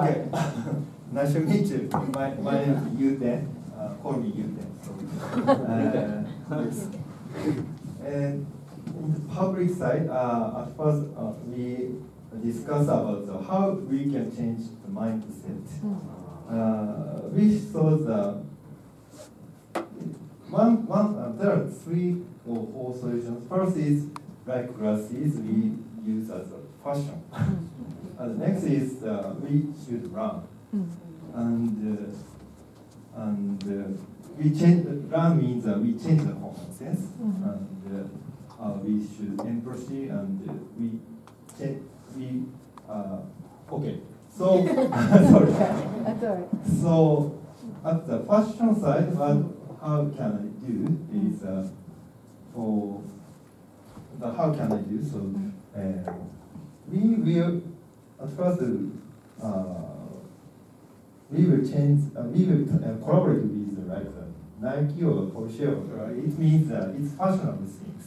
Okay. Nice to meet you. My name is Yuten. Call me Yuten. And in the public side, at first we discussed about how we can change the mindset. We saw the there are 3 or 4 solutions. First is like glasses we use as a fashion. And the next is we should run. And we change. Run means we change the common sense, and we should empathy, and we change. Okay. So sorry. That's all right. So at the fashion side, how can I do is how can I do so? We will at first we will change. We will collaborate with like Nike or Porsche. It means it's fashionable things.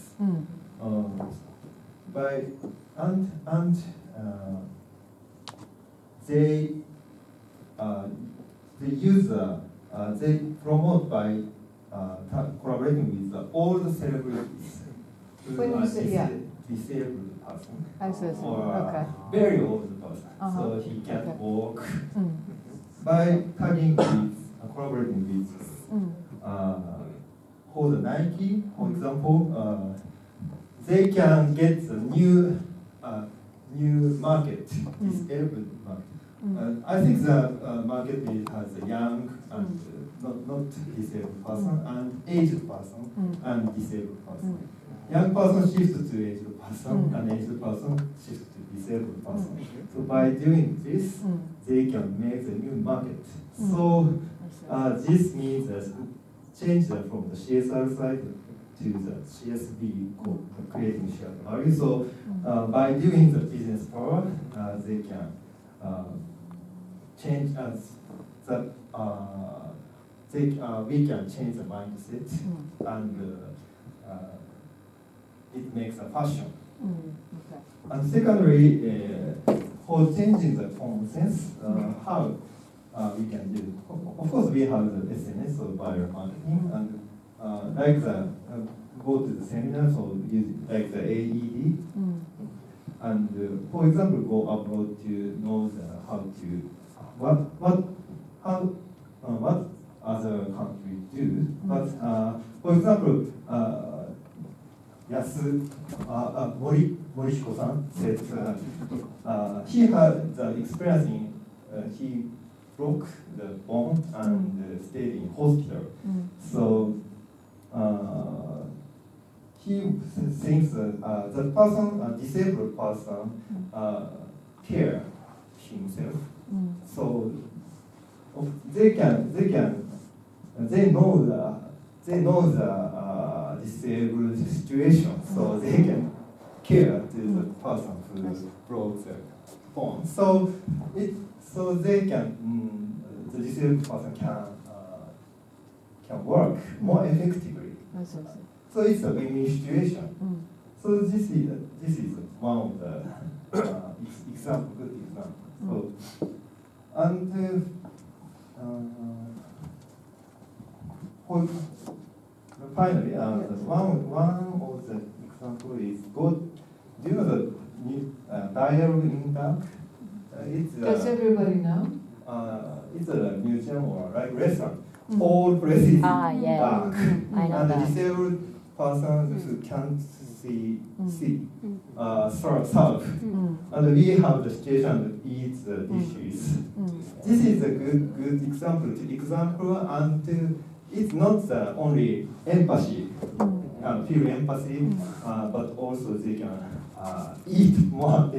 They use they promote by collaborating with all the celebrities who When are you say, yeah. disabled person I see. or Okay. very old person, so he can't walk. By tagging with collaborating with for the Nike, for example, they can get the new market, disabled market. I think the market has a young and not disabled person and aged person and disabled person. Young person shifts to aged person and aged person shifts to disabled person. So by doing this, they can make the new market. So this means that change from the CSR side to the CSV, creating shared value. So by doing the business power, they can change us that we can change the mindset and it makes a fashion. Okay. And secondly, for changing the common sense, how we can do. Of course, we have the SNS or biomarketing, and like the go to the seminars or use like the AED, and for example, go abroad to know how to what other countries do. But for example, Morishiko-san said he had the experience in he broke the bone and stayed in hospital. So he thinks that the person, a disabled person, care himself. So they know the disabled situation, so they can care to the person who broke the bone. So they can the disabled person can work more effectively. So it's a win-win situation. So this is one of the good example. So and finally, one of the example is do you know the new dialogue in dark? Does everybody know? It's a museum or like restaurant. All places dark. I know And that. the disabled person who can't see serve. And we have the situation to eat the dishes. This is a good example and it's not only empathy, feel empathy, but also they can eat more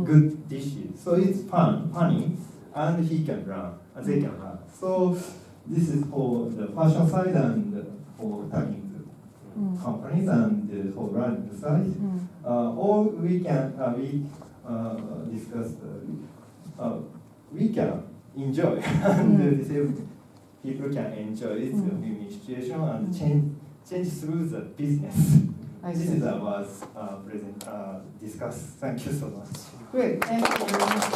good dishes. So it's funny, and he can run, and they can run. So this is for the fashion side and for tagging the companies and for running the side. Or we can discuss. We can enjoy, and the disabled people can enjoy it, the win-win situation, and change through the business. This is was discussed. Thank you so much. Great, thank you very much.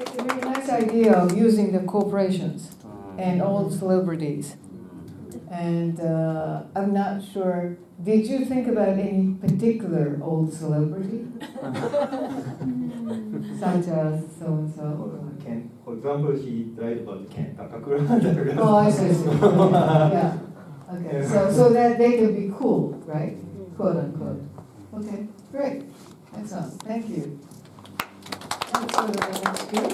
It's a very nice idea of using the corporations and old celebrities. And I'm not sure, did you think about any particular old celebrity? Such as so-and-so? Ken, for example, he died about Ken Takakura. Oh, I see. Yeah. Okay. So that they can be cool, right? Quote unquote. Okay. Great. Excellent. Thank you. Let's go to the next group.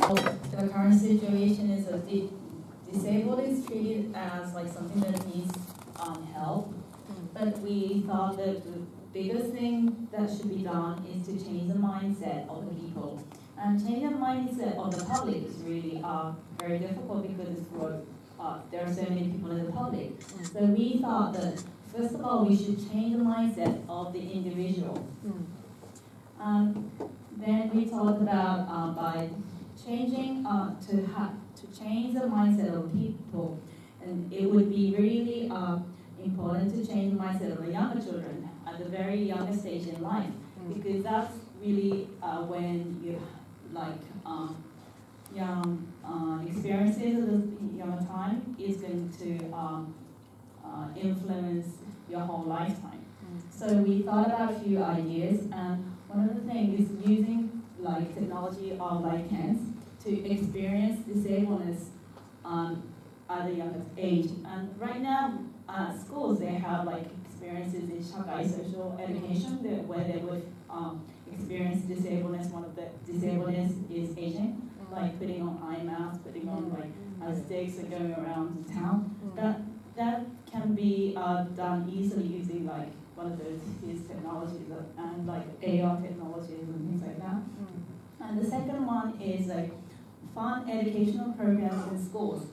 The current situation is that the disabled is treated as like something that needs help, but we thought that the biggest thing that should be done is to change the mindset of the people. And changing the mindset of the public is really very difficult because there are so many people in the public. So we thought that first of all we should change the mindset of the individual. Then we talked about by changing to change the mindset of people, and it would be really important to change the mindset of the younger children at the very youngest stage in life, because that's really when you young experiences at the young time is going to influence your whole lifetime. So we thought about a few ideas, and one of the things is using like technology or like hands to experience disableness at a younger age. And right now, schools, they have like experiences in shakai social education where they would experience disableness. One of the disableness is aging, like putting on eye masks, putting on like sticks and going around town. That can be done easily using like one of these technologies and like AR technologies and things like that. And the second one is like fun educational programs in schools.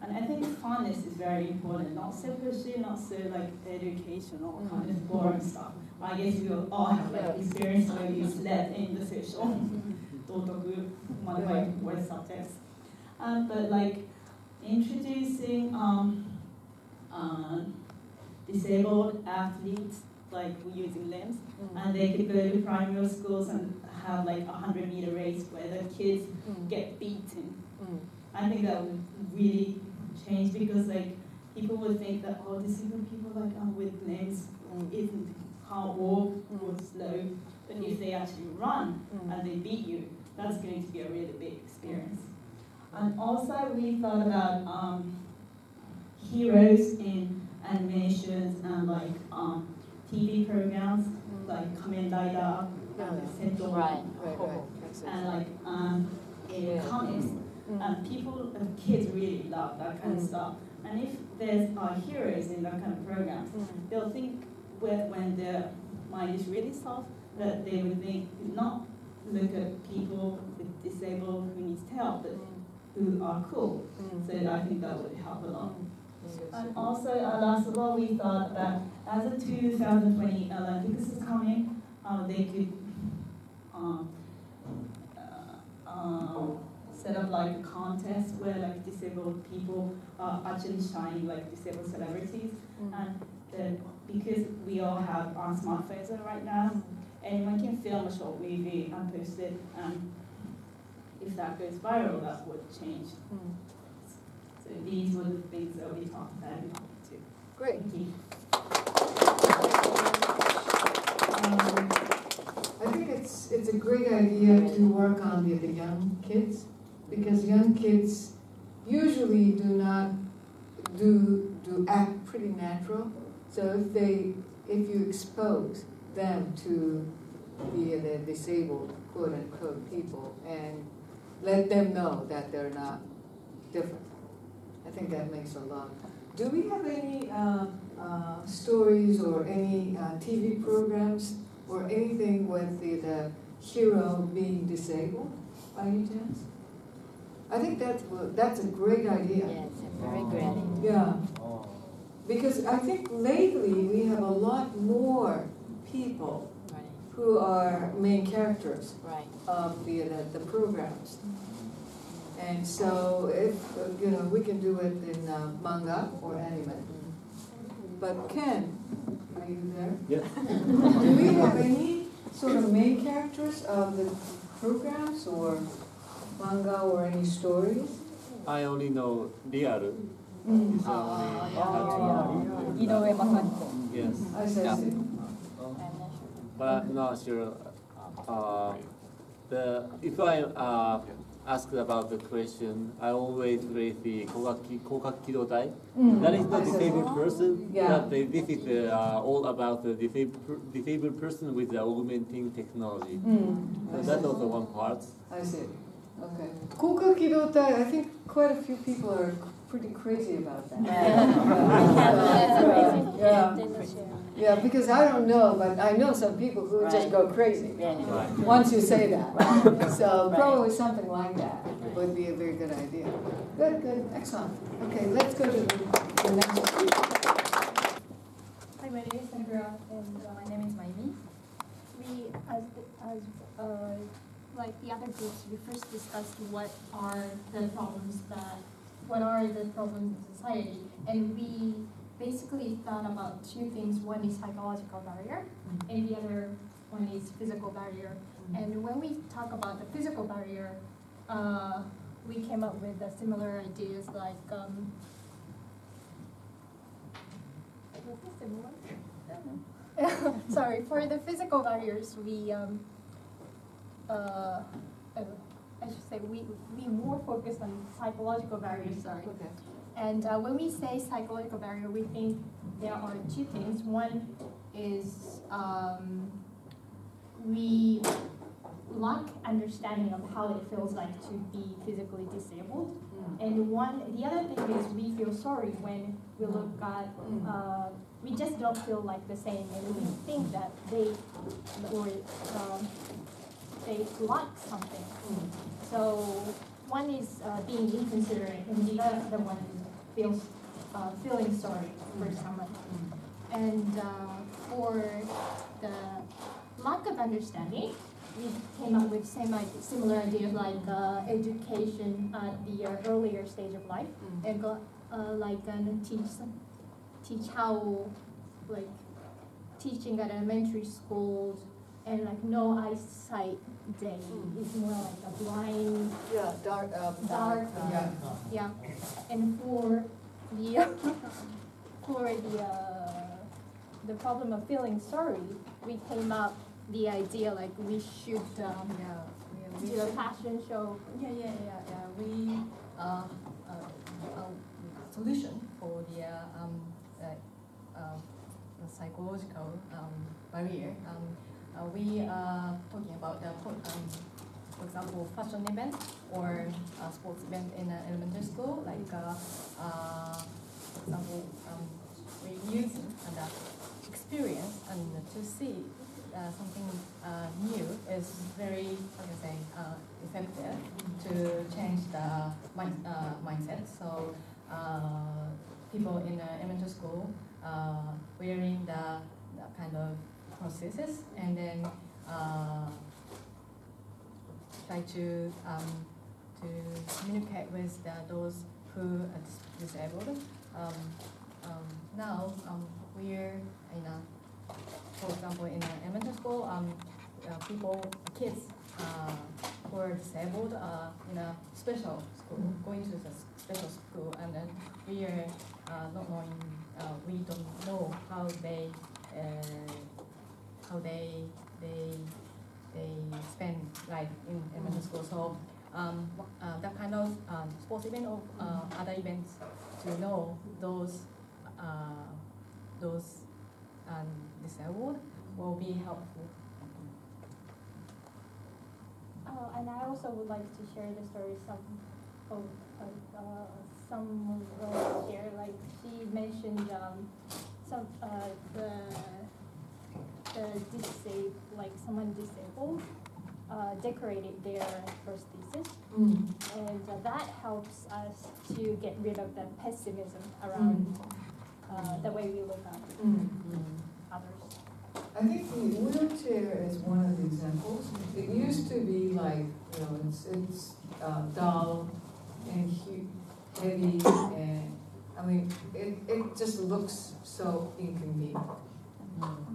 And I think funness is very important, not so pushy, not so like educational, kind of boring stuff. I guess we all have like experience where you slept in the social dotoku, modified voice subjects. But like introducing disabled athletes, like using limbs, and they could go to primary schools and have like 100-meter race where the kids get beaten. I think that would really change, because like people would think that disabled people like with limbs can't walk or slow, but if they actually run and they beat you, that's going to be a really big experience. And also we thought about heroes in animations and like TV programs like Kamen Rider and Seto, and like in comics. And kids really love that kind of stuff. And if there's heroes in that kind of programs, they'll think when their mind is really soft, that they would think, not look at people with disabled who needs help, but who are cool. So I think that would help a lot. And also, last of all, we thought that as the 2020 Olympics is coming, they could set up like a contest where like disabled people are actually shining like disabled celebrities. And because we all have our smartphones right now, anyone can film a short movie and post it, and if that goes viral, that would change. So these were the things that we talked about too. Great. Thank you. I think it's a great idea to work on the young kids, because young kids usually do not act pretty natural. So if you expose them to the disabled quote unquote people and let them know that they're not different, I think that makes a lot. Do we have any stories or any TV programs or anything with the hero being disabled by any chance? I think that's a great idea. Yeah, it's a very great idea. Yeah. Because I think lately we have a lot more people who are main characters of the programs. And so if we can do it in manga or anime. But Ken, are you there? Yes. Do we have any sort of main characters of the programs, or manga or any stories? I only know real. It's only yes. I see. But I'm not sure. If I asked about the question, I always raise the kokakkido-tai. That is the disabled person. Yeah. But this is all about the disabled person with the augmenting technology. So that's also one part. I see. Okay. Kokakkido-tai, I think quite a few people are pretty crazy about that. Yeah, because I don't know, but I know some people who just go crazy once you say that. So probably something like that would be a very good idea. Good, excellent. Okay, let's go to the next one. Hi, my name is Sandra, and my name is Maimi. We, like the other groups, we first discussed what are the problems in society, and we basically thought about two things. One is psychological barrier, and the other one is physical barrier. And when we talk about the physical barrier, we came up with similar ideas like, sorry, for the physical barriers, I should say we more focused on psychological barriers, sorry. Okay. And when we say psychological barrier, we think there are two things. One is we lack understanding of how it feels like to be physically disabled. And the other thing is we feel sorry when we look at, we just don't feel like the same, and we think that they lack something. So one is being inconsiderate, and the other one is feeling sorry for someone. And for the lack of understanding, we came up with similar ideas like education at the earlier stage of life, and teach how, like teaching at elementary schools, and like no eyesight day is more like a blind, Dark. yeah. And for the problem of feeling sorry, we came up the idea like we should do a passion show. We solution for the psychological barrier. We are talking about for example, fashion event or sports event in elementary school. Like for example, we use and experience and to see something new is very, effective to change the mindset. So people in elementary school wearing the kind of prosthesis, and then try to communicate with those who are disabled. Now we're in for example, in elementary school, kids who are disabled in a special school, going to the special school, and then we are not knowing, we don't know how they spend life in elementary school. So that kind of sports event or other events to know those disabled will be helpful. And I also would like to share the story some here. Like she mentioned someone disabled decorated their prosthesis, and that helps us to get rid of the pessimism around the way we look at others. I think the wheelchair is one of the examples. It used to be like, it's dull and heavy, and I mean, it just looks so inconvenient.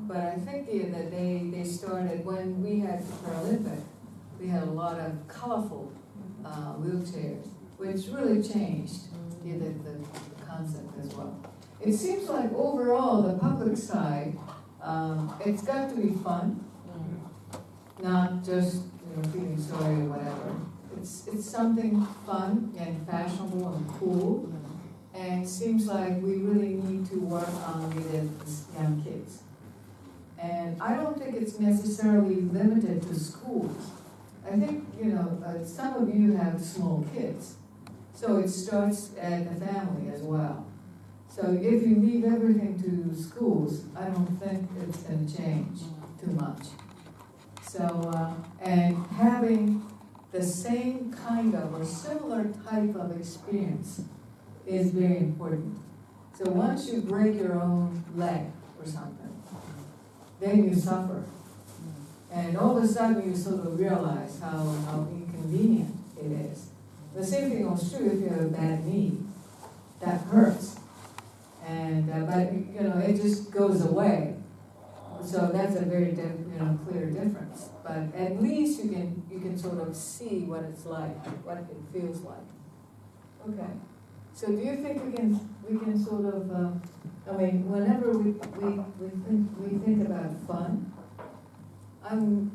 But I think that they started, when we had Paralympic, we had a lot of colorful wheelchairs, which really changed the concept as well. It seems like overall, the public side, it's got to be fun, not just feeling sorry or whatever. It's something fun and fashionable and cool, and it seems like we really need to work on with the young kids. And I don't think it's necessarily limited to schools. I think, some of you have small kids, so it starts at the family as well. So if you leave everything to schools, I don't think it's going to change too much. So, and having the same kind of or similar type of experience is very important. So once you break your own leg or something, then you suffer. And all of a sudden you sort of realize how inconvenient it is. The same thing holds true if you have a bad knee. That hurts. And but it just goes away. So that's a very clear difference. But at least you can sort of see what it's like, what it feels like. Okay. So do you think we can sort of whenever we think about fun, I'm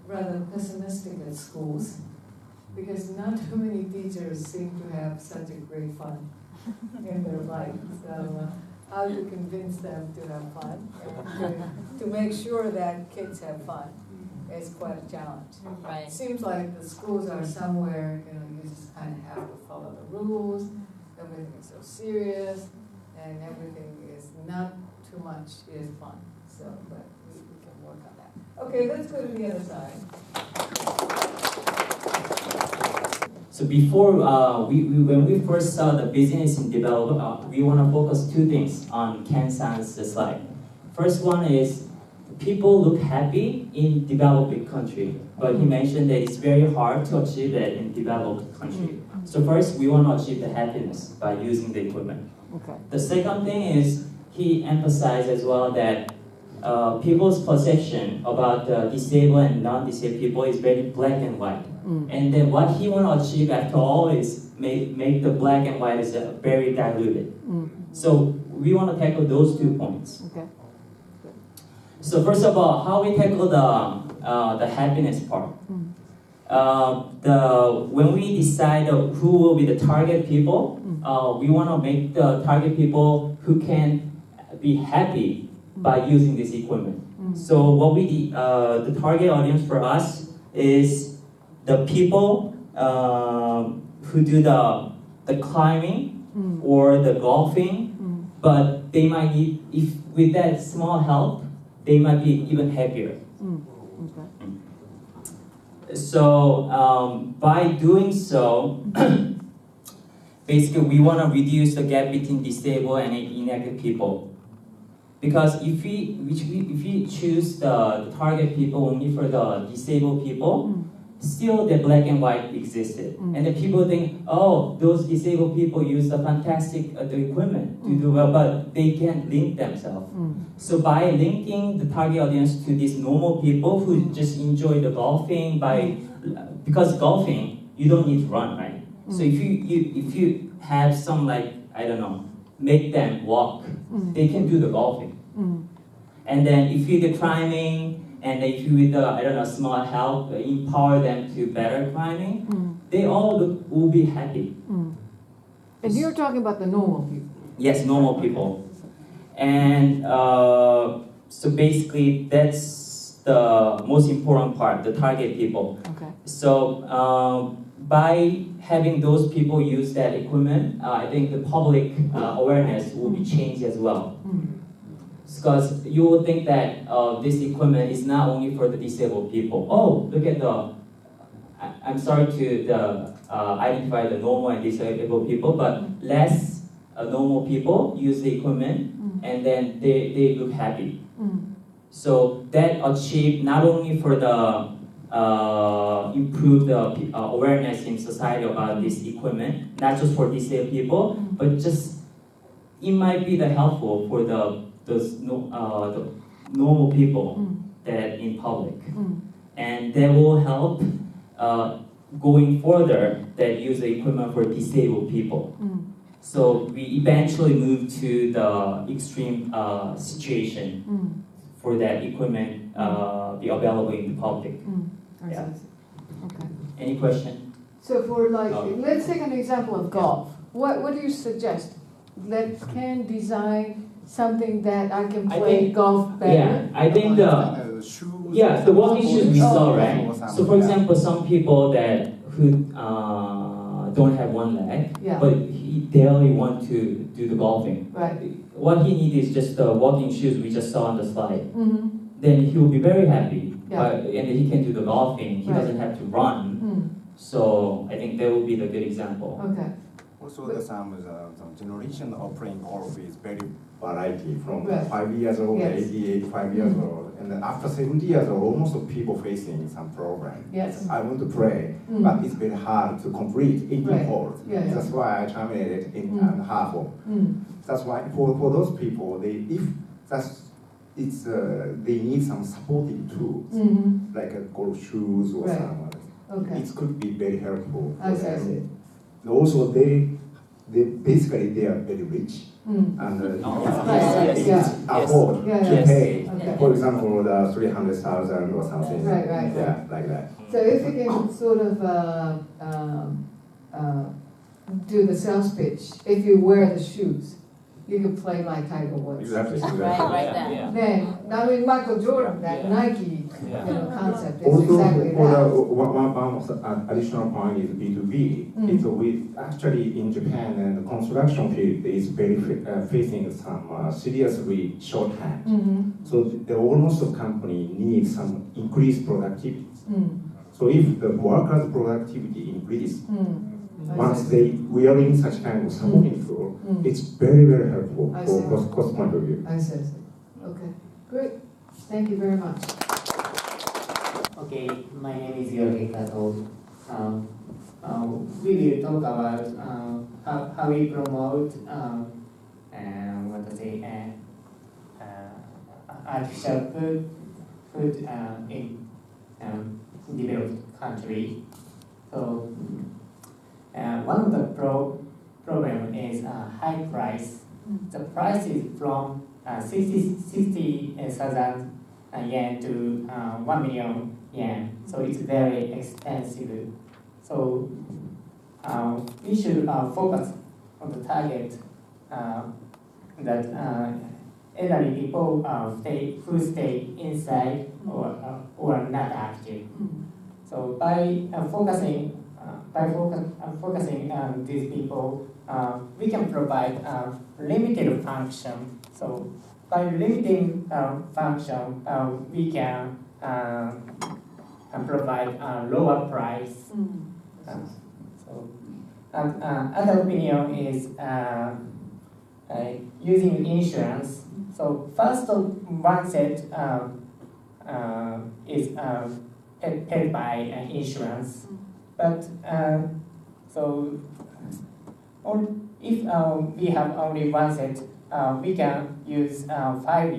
rather pessimistic at schools because not too many teachers seem to have such a great fun in their life. So how to convince them to have fun and to make sure that kids have fun is quite a challenge. Right. It seems like the schools are somewhere, you just kind of have to follow the rules. Everything is so serious, and everything is not too much is fun. So, but we can work on that. Okay, let's go to the other side. So before when we first saw the business in development, we want to focus two things on Ken-san's slide. First one is people look happy in developing country, but he mentioned that it's very hard to achieve that in developed country. So first, we want to achieve the happiness by using the equipment. Okay. The second thing is he emphasized as well that people's perception about disabled and non-disabled people is very black and white. And then what he want to achieve after all is make the black and white is very diluted. So we want to tackle those 2 points. Okay. So first of all, how we tackle the happiness part. When we decide who will be the target people, we want to make the target people who can be happy by using this equipment. So what the target audience for us is the people who do the climbing or the golfing, but they might need, if with that small help, they might be even happier. So by doing so, basically we want to reduce the gap between disabled and inactive people. Because if we choose the target people only for the disabled people, still the black and white existed. And then people think, oh, those disabled people use the fantastic the equipment to do well, but they can't link themselves. So by linking the target audience to these normal people who just enjoy the golfing, because golfing, you don't need to run, right? So if you have some make them walk, they can do the golfing. And then if you do climbing, and if you with small help, empower them to better climbing, they all will be happy. And you're talking about the normal people. Yes, normal people. And so basically that's the most important part, the target people. Okay. So by having those people use that equipment, I think the public awareness will be changed as well. Because you will think that this equipment is not only for the disabled people. Oh, look at I'm sorry to identify the normal and disabled people, but less normal people use the equipment and then they look happy. So that achieved not only for the improve the awareness in society about this equipment, not just for disabled people, but just it might be helpful for the normal people that in public, and that will help going further that use the equipment for disabled people. So we eventually moved to the extreme situation for that equipment be available in the public. Yeah. Okay. Any question? So for like, No. let's take an example of golf. What do you suggest? Let's can design something that I can I play think- golf better? Yeah, I think the walking shoes we saw, right? So for example, some people that who don't have one leg, Yeah. but he daily want to do the golfing. Right. What he needs is just the walking shoes we just saw on the slide. Mm-hmm. Then he will be very happy, Yeah. and he can do the golfing. He Right. doesn't have to run. So I think that will be the good example. Okay. Also, the some generation of playing golf is very variety from Right. 5 years old, Yes. 85 years old, and then after 70 years old, almost of people facing some problem. Yes. I want to play, but it's very hard to complete 18 Right. holes. Yeah, yeah. That's why I terminated in half of. Mm. That's why for those people, they need some supporting tools Mm-hmm. like golf shoes or Right. some. Okay. It could be very helpful. For I see, I them. see. And also, they basically they are very rich Mm. and Right, it's yeah. afford Yeah, to yeah. pay. Okay. For example, the 300,000 or something. Right, right, Yeah, like that. So if you can sort of do the sales pitch, if you wear the shoes, you can play like Tiger Woods. Exactly. Right there. Yeah. Then, I mean, Michael Jordan, that Yeah. Nike, Yeah. concept is Also, exactly for that. one additional point is B2B. It's actually in Japan and the construction field is very facing some seriously shorthand. Mm-hmm. So the owners of company need some increased productivity. Mm. So if the workers' productivity increase, Mm. once they wearing such kind of supporting tool, Mm. it's very, very helpful I for see. cost point of view. I see, I see. Okay, great. Thank you very much. Okay, my name is Xiborg Kato. We will talk about how we promote artificial food in developed country. So one of the problem is high price. The price is from 60,000 yen to 1 million yen. So it's very expensive. So we should focus on the target that elderly people who stay inside or not active. So by focusing on these people, we can provide limited function. So by limiting function, we can provide a lower price. Other opinion is using insurance. So first one set is paid by insurance, but if we have only one set, we can use 5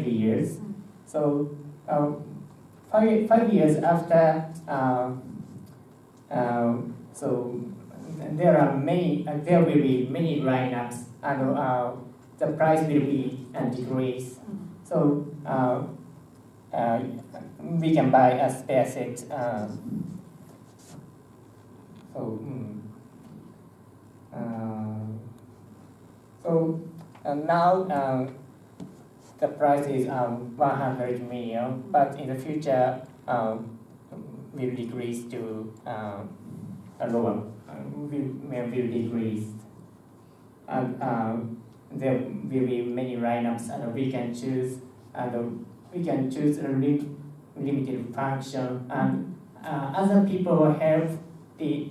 years. So 5 years after, so there will be many lineups, and the price will be decreased. So we can buy a spare set. Now the price is 100 million, but in the future will decrease to a lower, will decrease. And there will be many lineups, and we can choose a limited function, and other people have the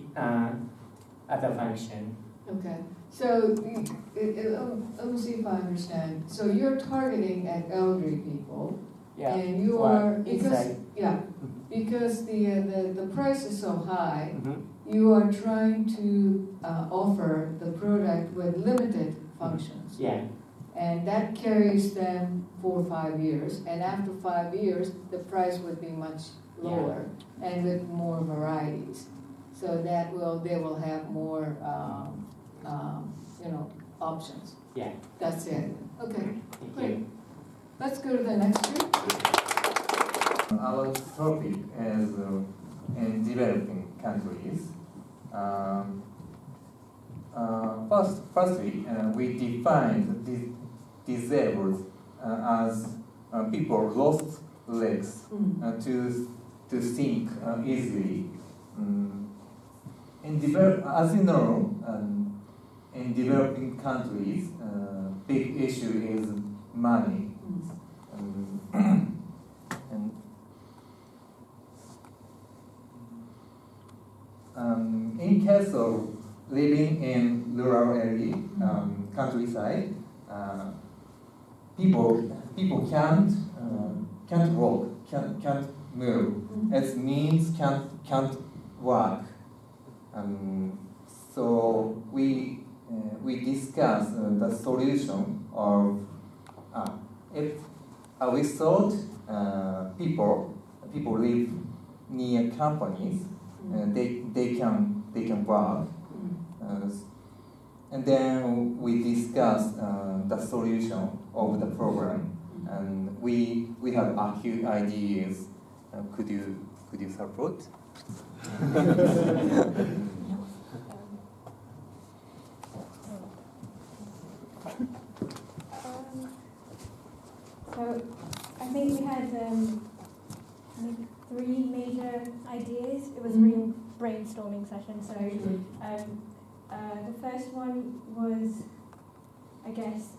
other function. Okay, so let me see if I understand. So you're targeting at elderly people, and you are because the price is so high. You are trying to offer the product with limited functions. Yeah. And that carries them 4 or 5 years. And after 5 years, the price would be much lower and with more varieties. So that they will have more, options. Yeah. That's it. Okay, Thank great. you. Let's go to the next group. Our topic is in developing countries. Firstly, we defined disabled as people lost legs to think easily. As you know, in developing countries, big issue is money. In case of living in rural area, countryside, people can't walk, can't move. It means can't work. So we discuss the solution of if we thought people live near companies, they can work. And then we discuss the solution of the problem, and we have acute ideas. Could you support? So I think we had three major ideas. It was a real brainstorming session. So the first one was, I guess,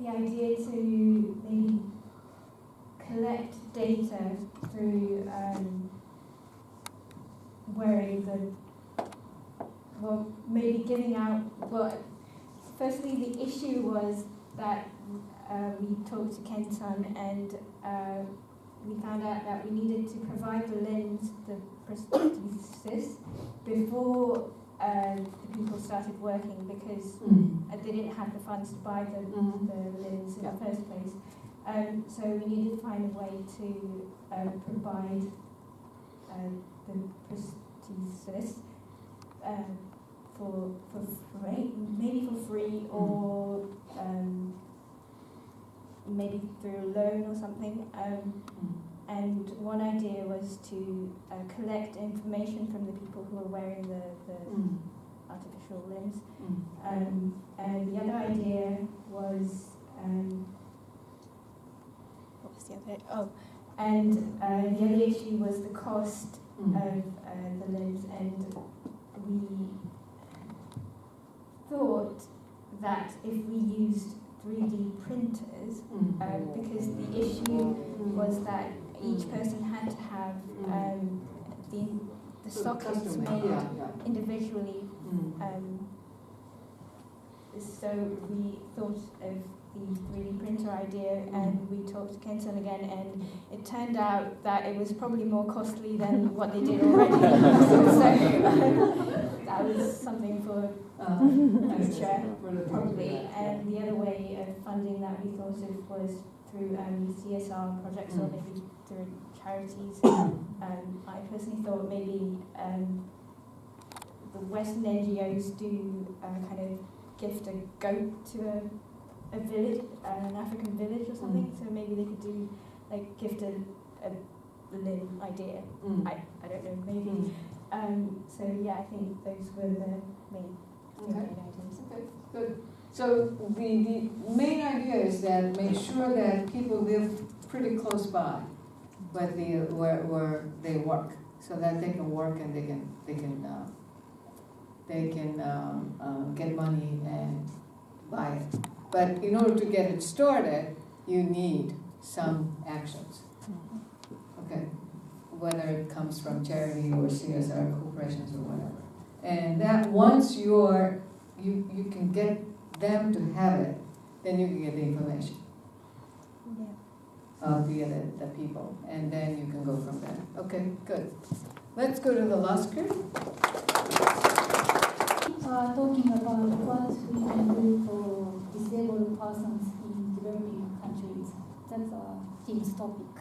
the idea to maybe collect data through wearing maybe giving out, firstly the issue was that we talked to Ken-san and we found out that we needed to provide the limbs, the prosthesis, before the people started working because they didn't have the funds to buy the limbs in the first place. So we needed to find a way to provide the prosthesis for free, maybe for free, or maybe through a loan or something. And one idea was to collect information from the people who were wearing the artificial limbs. And the other idea was, what was the other? Oh, and the other issue was the cost of the limbs, and we thought that if we used 3D printers, because the issue was that each person had to have the sockets made individually. So we thought of the 3D printer idea, and we talked to Kenton again, and it turned out that it was probably more costly than what they did already. So that was something for future, probably. And the other way of funding that we thought of was through CSR projects, or maybe through charities. I personally thought maybe the Western NGOs do kind of gift a goat to a village, an African village or something. So maybe they could do like gift a limb idea. I don't know, maybe. So yeah, I think those were the main ideas. Okay, good. So the main idea is that make sure that people live pretty close by where they work, so that they can work and they can get money and buy it. But in order to get it started, you need some actions. Okay, whether it comes from charity or CSR corporations or whatever. And that once you can get them to have it, then you can get the information of the people, and then you can go from there. Okay, good. Let's go to the last group. Talking about what we can do for disabled persons in developing countries. That's a team's topic.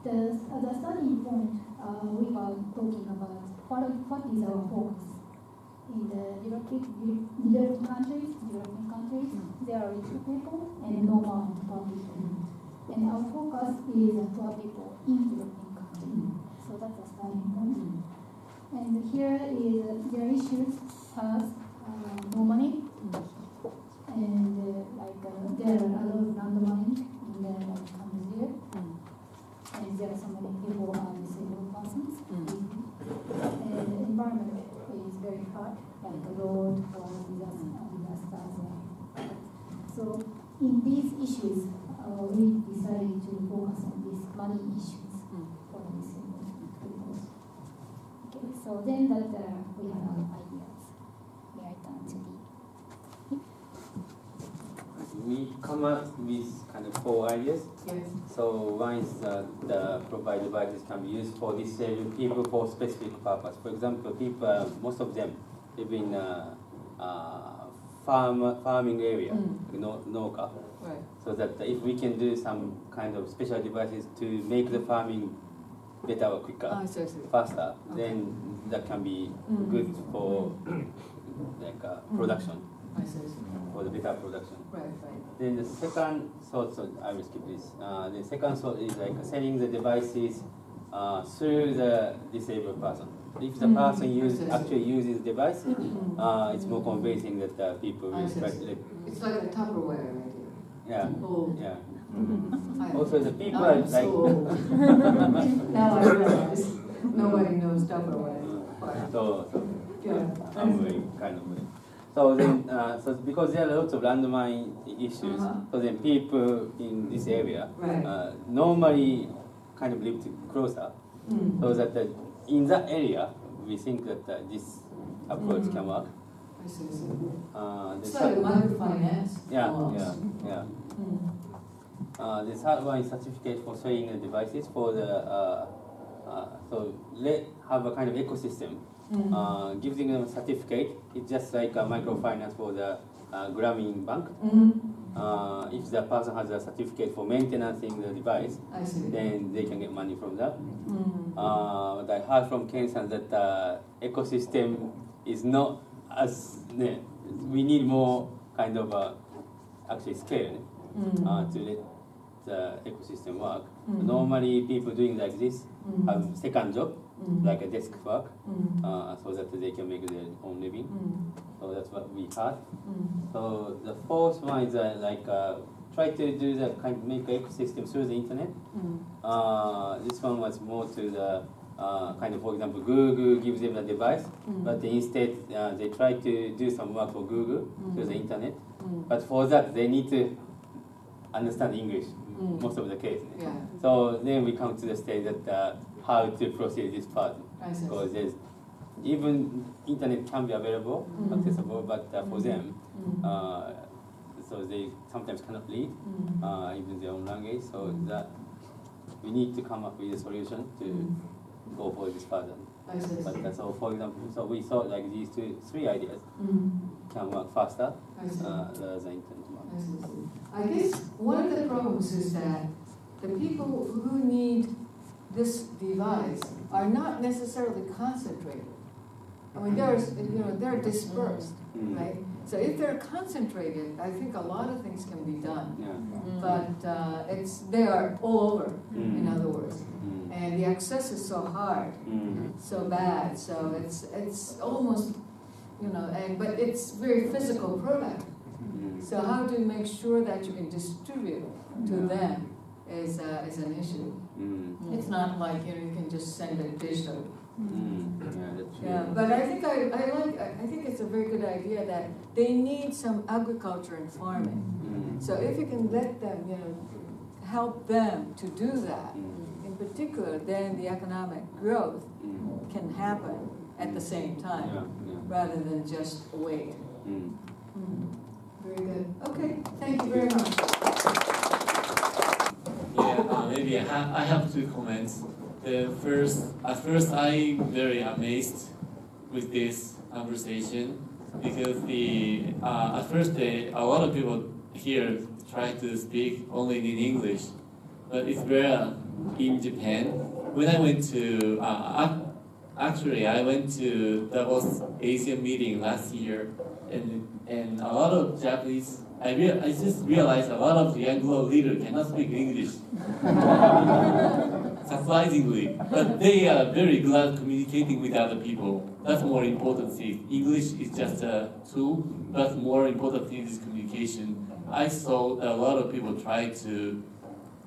The starting point, we are talking about what is our focus. In the developing countries, there are rich people and normal and poor people. And our focus is poor people in developing countries. So that's the starting point. And here is their issues first, no money, and there are a lot of landmines in the countries here, and there are so many people who are disabled persons. And the environment is very hard, like a road or disasters. So in these issues, we decided to focus on these money issues for the disabled people. Okay, so then that we have our ideas. May I turn to the We come up with kind of 4 ideas. Yes. So one is the provided devices can be used for disabled people for specific purpose. For example, people, most of them live in farming area, Noka. Right. So that if we can do some kind of special devices to make the farming better or quicker, faster, then that can be good for production. For the better production. Right, right. Then the second thought, so I will skip this. The second thought is like selling the devices through the disabled person. If the person actually uses the device, it's more convincing that people will try to. It's like a Tupperware idea. Yeah. Old. Yeah. Also, the people are like. Now I realize nobody knows Tupperware. So yeah. kind of way. So then, so because there are lots of landmine issues, so then people in this area normally kind of live closer, so that in that area we think that this approach can work. I see. It's like microfinance. Yeah. The third one is certificate for sharing the devices for the so have a kind of ecosystem. Giving them a certificate, it's just like a microfinance for the Grameen Bank. If the person has a certificate for maintaining the device, then they can get money from that. But I heard from Ken-san that the ecosystem is not as, we need more kind of actually scale to let the ecosystem work. Normally people doing like this have second job, like a desk work, so that they can make their own living. So that's what we had. So the fourth one is try to do the kind of make an ecosystem through the internet. This one was more to the kind of, for example, Google gives them a device, but instead they try to do some work for Google through the internet. But for that they need to understand English most of the case. So then we come to the stage that how to proceed this part, because there's even internet can be available, accessible, but for them, so they sometimes cannot read even their own language. So that we need to come up with a solution to go for this further. But so for example, so we thought like these 3 ideas can work faster rather than internet work. I guess one of the problems is that the people who need this device are not necessarily concentrated. I mean, they're dispersed, right? So if they're concentrated, I think a lot of things can be done. But they are all over, in other words. And the access is so hard, so bad. So it's almost, but it's very physical product. So how do you make sure that you can distribute to them is an issue. It's not like you can just send it digital. But I think it's a very good idea that they need some agriculture and farming. So if you can let them, help them to do that, in particular, then the economic growth can happen at the same time, rather than just wait. Very good. Okay, thank you very much. Maybe I have 2 comments. At first, I'm very amazed with this conversation because at first a lot of people here try to speak only in English, but it's rare in Japan, when I went to, actually I went to Davos Asian meeting last year, and a lot of Japanese, I just realized a lot of young global leaders cannot speak English. Surprisingly, but they are very glad communicating with other people. That's more important thing. English is just a tool, but more important thing is communication. I saw a lot of people try to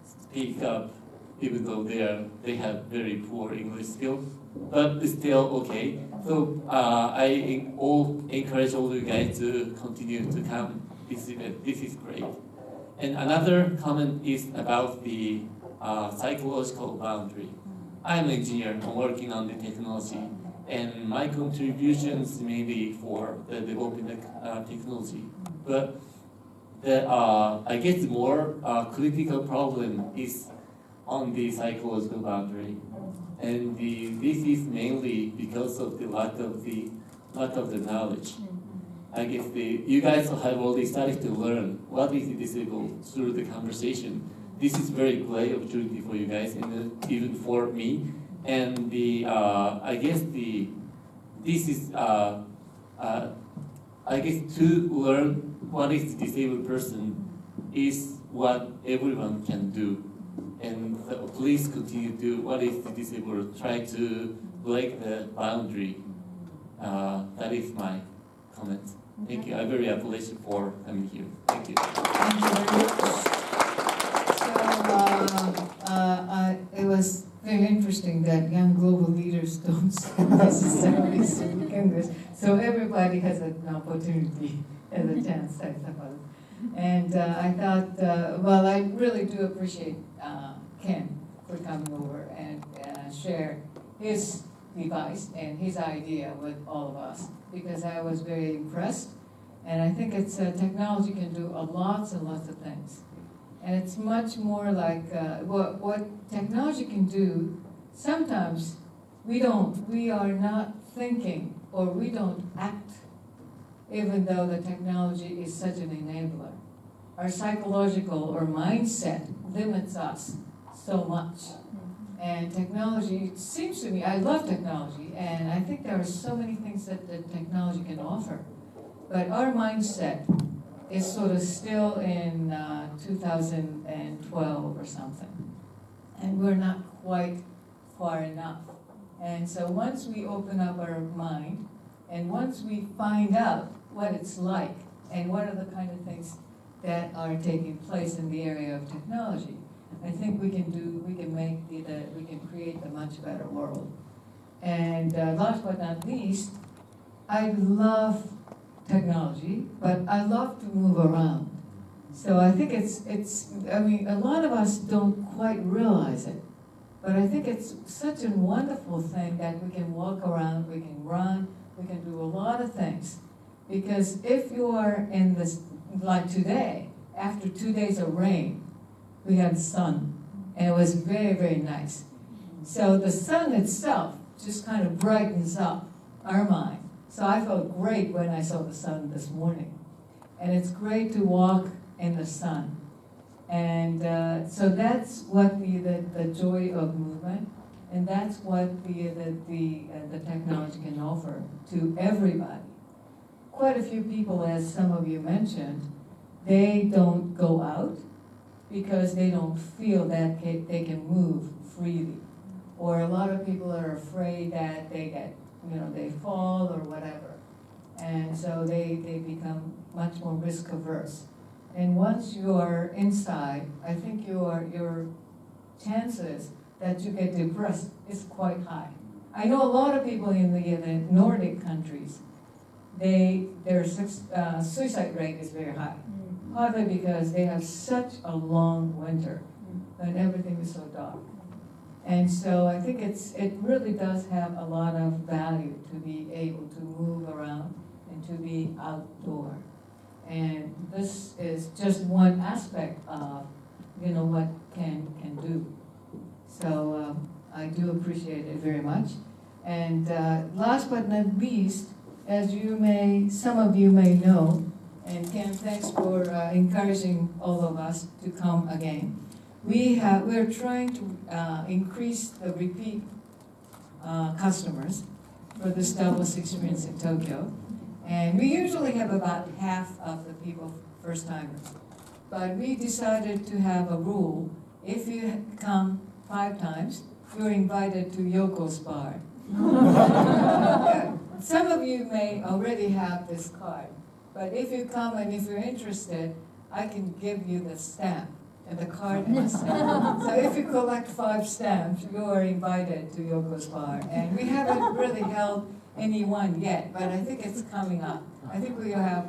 speak up, even though they have very poor English skills, but it's still okay. So I encourage all you guys to continue to come this event. This is great. And another comment is about the psychological boundary. I'm an engineer, I'm working on the technology, and my contributions mainly for the developing the technology. But I guess the more critical problem is on the psychological boundary, and this is mainly because of the lack of the knowledge. I guess you guys have already started to learn what is disabled through the conversation. This is very great opportunity for you guys, and even for me. And I guess this is I guess to learn what is the disabled person is what everyone can do. And so please continue to do what is the disabled. Try to break the boundary. That is my comment. Thank you. I'm very appreciative for coming here. Thank you. Thank you very much. So it was very interesting that young global leaders don't necessarily speak English. So everybody has an opportunity and a chance, I suppose. And I thought, well, I really do appreciate Ken for coming over and share his device and his idea with all of us, because I was very impressed. And I think it's technology can do lots and lots of things. And it's much more like what technology can do. Sometimes we are not thinking, or we don't act, even though the technology is such an enabler. Our psychological or mindset limits us so much. And technology, it seems to me, I love technology, and I think there are so many things that the technology can offer. But our mindset is sort of still in 2012 or something. And we're not quite far enough. And so once we open up our mind, and once we find out what it's like, and what are the kind of things that are taking place in the area of technology, I think we can create a much better world. And last but not least, I love technology, but I love to move around. So I think I mean, a lot of us don't quite realize it, but I think it's such a wonderful thing that we can walk around, we can run, we can do a lot of things. Because if you are in this, like today, after 2 days of rain, we had sun, and it was very, very nice. So the sun itself just kind of brightens up our mind. So I felt great when I saw the sun this morning. And it's great to walk in the sun. And so that's what the joy of movement, and that's what the technology can offer to everybody. Quite a few people, as some of you mentioned, they don't go out because they don't feel that they can move freely. Or a lot of people are afraid that they fall or whatever. And so they become much more risk averse. And once you are inside, I think your chances that you get depressed is quite high. I know a lot of people in the Nordic countries, their suicide rate is very high. Partly because they have such a long winter when everything is so dark. And so I think it really does have a lot of value to be able to move around and to be outdoor. And this is just one aspect of, what can do. So I do appreciate it very much. And last but not least, as some of you may know, and Ken, thanks for encouraging all of us to come again. we're trying to increase the repeat customers for this Davos experience in Tokyo. And we usually have about half of the people first timers. But we decided to have a rule. If you come 5 times, you're invited to Yoko's bar. Yeah. Some of you may already have this card, but if you come and if you're interested, I can give you the stamp and the card and the stamp. So if you collect 5 stamps, you are invited to Yoko's bar. And we haven't really held any one yet, but I think it's coming up. I think we have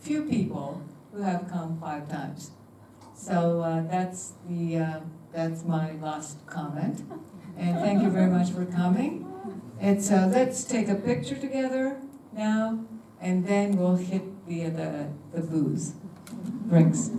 few people who have come 5 times. So that's my last comment. And thank you very much for coming. Let's take a picture together now, and then we'll hit the booze. Drinks.